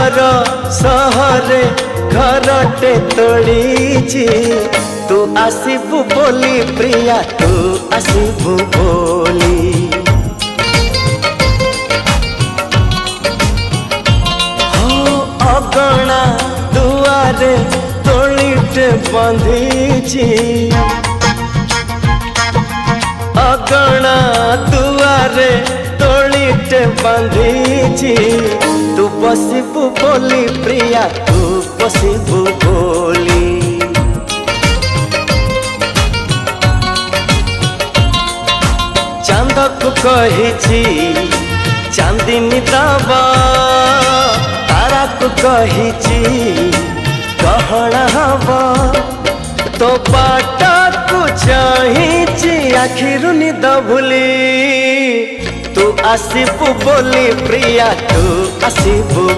घर सहरे घरटे तोड़ीची तू आसीबू बोली प्रिया तू आसीबू बोली हो अगणा दुआरे तोड़ीटे बंधीची अगणा दुआरे तोड़ीटे बंधीची तू बसिबू बोली प्रिया तू बसिबू बोली चांद को कहिची चांदनी दबा तारा को कहिची गहना हवा तो बाटा को चाहिची आखिरु निद भूली तू आसीबू बोली प्रिया तू आसीबू।